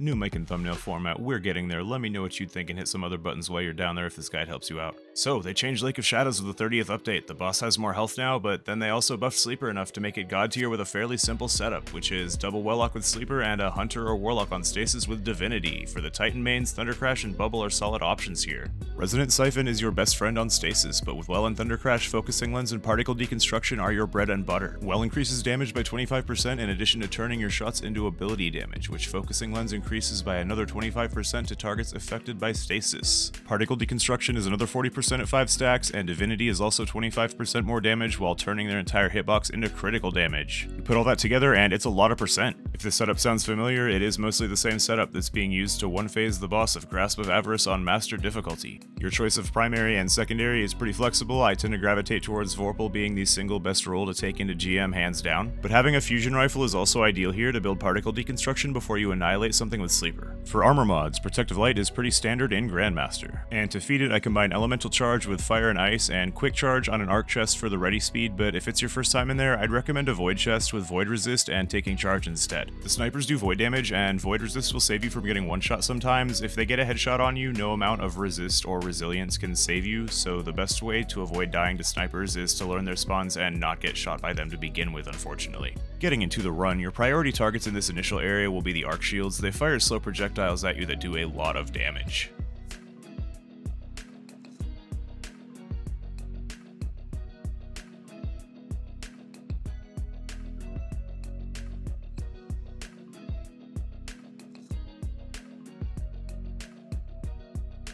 New mic and thumbnail format, we're getting there. Let me know what you'd think and hit some other buttons while you're down there if this guide helps you out. So, they changed Lake of Shadows with the 30th update. The boss has more health now, but then they also buffed Sleeper enough to make it god tier with a fairly simple setup, which is double Warlock with Sleeper and a Hunter or Warlock on Stasis with Divinity. For the Titan mains, Thundercrash and Bubble are solid options here. Resonant Siphon is your best friend on Stasis, but with Well and Thundercrash, Focusing Lens and Particle Deconstruction are your bread and butter. Well increases damage by 25% in addition to turning your shots into ability damage, which Focusing Lens increases by another 25% to targets affected by stasis. Particle Deconstruction is another 40% at 5 stacks, and Divinity is also 25% more damage while turning their entire hitbox into critical damage. You put all that together and it's a lot of percent. If this setup sounds familiar, it is mostly the same setup that's being used to one-phase the boss of Grasp of Avarice on Master difficulty. Your choice of primary and secondary is pretty flexible. I tend to gravitate towards Vorpal being the single best role to take into GM hands down, but having a fusion rifle is also ideal here to build Particle Deconstruction before you annihilate something with Sleeper. For armor mods, Protective Light is pretty standard in Grandmaster, and to feed it I combine Elemental Charge with Fire and Ice and Quick Charge on an Arc Chest for the ready speed, but if it's your first time in there, I'd recommend a Void Chest with Void Resist and taking charge instead. The snipers do Void damage, and Void Resist will save you from getting one shot sometimes. If they get a headshot on you, no amount of Resist or Resilience can save you, so the best way to avoid dying to snipers is to learn their spawns and not get shot by them to begin with, unfortunately. Getting into the run, your priority targets in this initial area will be the Arc Shields. They fire slow projectiles at you that do a lot of damage.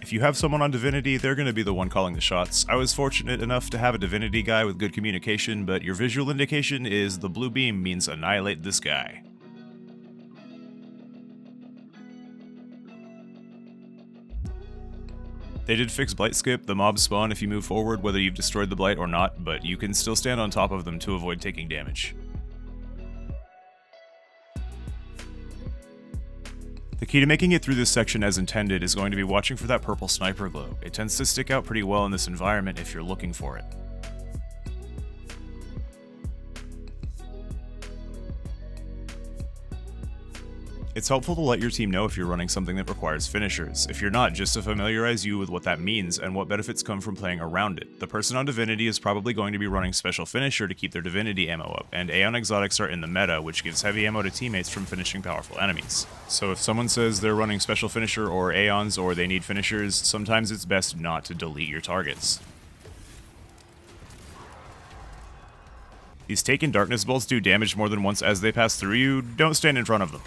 If you have someone on Divinity, they're going to be the one calling the shots. I was fortunate enough to have a Divinity guy with good communication, but your visual indication is the blue beam means annihilate this guy. They did fix Blight skip. The mobs spawn if you move forward whether you've destroyed the Blight or not, but you can still stand on top of them to avoid taking damage. The key to making it through this section as intended is going to be watching for that purple sniper glow. It tends to stick out pretty well in this environment if you're looking for it. It's helpful to let your team know if you're running something that requires finishers. If you're not, just to familiarize you with what that means and what benefits come from playing around it. The person on Divinity is probably going to be running Special Finisher to keep their Divinity ammo up, and Aeon Exotics are in the meta, which gives heavy ammo to teammates from finishing powerful enemies. So if someone says they're running Special Finisher or Aeons or they need finishers, sometimes it's best not to delete your targets. These Taken Darkness bolts do damage more than once as they pass through you. Don't stand in front of them.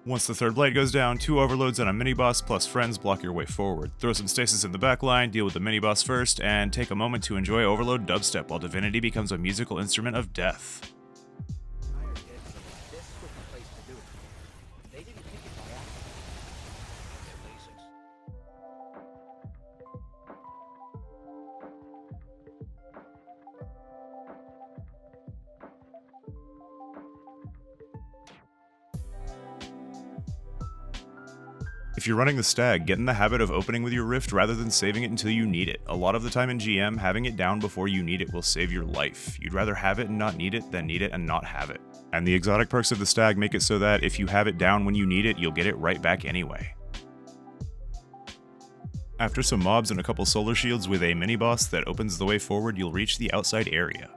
Once the third Blight goes down, 2 overloads and a miniboss plus friends block your way forward. Throw some stasis in the back line, deal with the miniboss first, and take a moment to enjoy Overload dubstep while Divinity becomes a musical instrument of death. If you're running the Stag, get in the habit of opening with your Rift rather than saving it until you need it. A lot of the time in GM, having it down before you need it will save your life. You'd rather have it and not need it than need it and not have it. And the exotic perks of the Stag make it so that if you have it down when you need it, you'll get it right back anyway. After some mobs and a couple solar shields with a mini-boss that opens the way forward, you'll reach the outside area.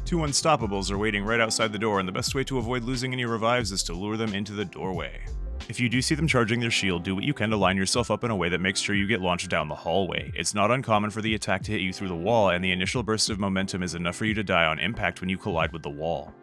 2 Unstoppables are waiting right outside the door, and the best way to avoid losing any revives is to lure them into the doorway. If you do see them charging their shield, do what you can to line yourself up in a way that makes sure you get launched down the hallway. It's not uncommon for the attack to hit you through the wall, and the initial burst of momentum is enough for you to die on impact when you collide with the wall.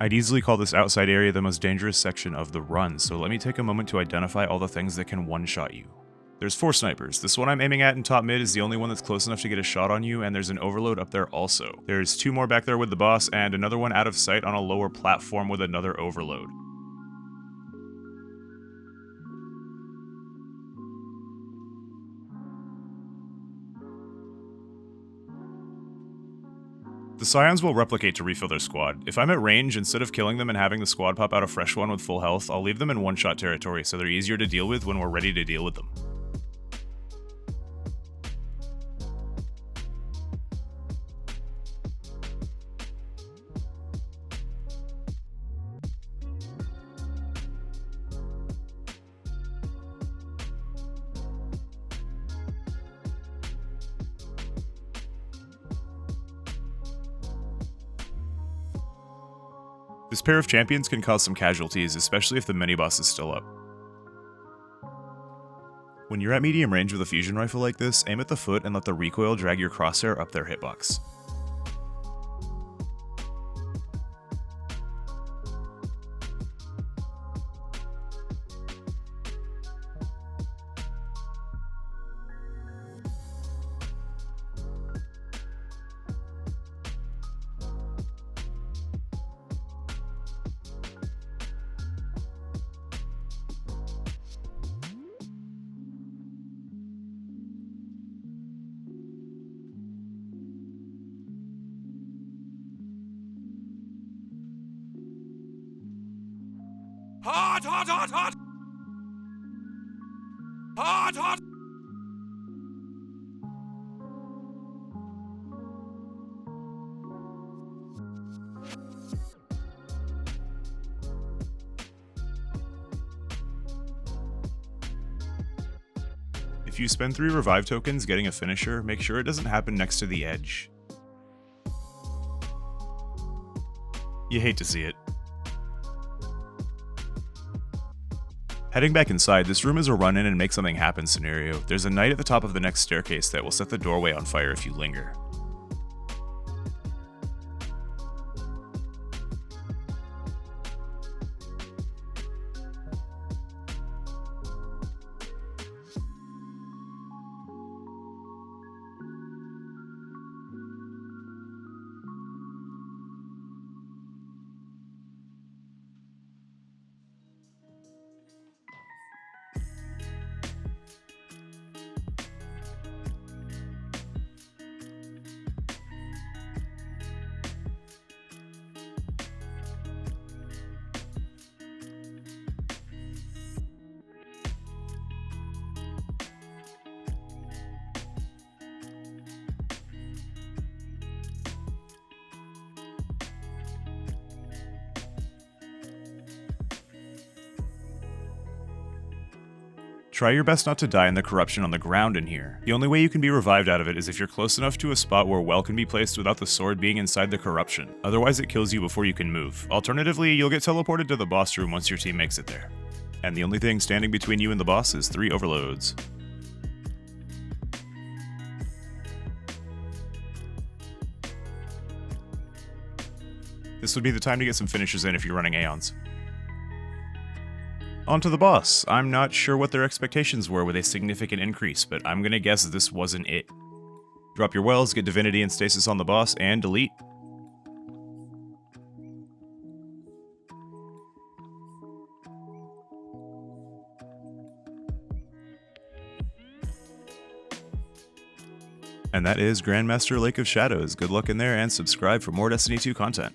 I'd easily call this outside area the most dangerous section of the run, so let me take a moment to identify all the things that can one-shot you. There's 4 snipers. This one I'm aiming at in top mid is the only one that's close enough to get a shot on you, and there's an overload up there also. There's 2 more back there with the boss, and another one out of sight on a lower platform with another overload. The Scions will replicate to refill their squad. If I'm at range, instead of killing them and having the squad pop out a fresh one with full health, I'll leave them in one-shot territory so they're easier to deal with when we're ready to deal with them. This pair of champions can cause some casualties, especially if the miniboss is still up. When you're at medium range with a fusion rifle like this, aim at the foot and let the recoil drag your crosshair up their hitbox. Hot, hot, hot, hot! Hot, hot! If you spend 3 revive tokens getting a finisher, make sure it doesn't happen next to the edge. You hate to see it. Heading back inside, this room is a run-in and make something happen scenario. There's a knight at the top of the next staircase that will set the doorway on fire if you linger. Try your best not to die in the corruption on the ground in here. The only way you can be revived out of it is if you're close enough to a spot where well can be placed without the sword being inside the corruption. Otherwise it kills you before you can move. Alternatively, you'll get teleported to the boss room once your team makes it there. And the only thing standing between you and the boss is 3 overloads. This would be the time to get some finishes in if you're running Aeons. On to the boss. I'm not sure what their expectations were with a significant increase, but I'm gonna guess this wasn't it. Drop your wells, get divinity and stasis on the boss, and delete. And that is Grandmaster Lake of Shadows. Good luck in there and subscribe for more Destiny 2 content.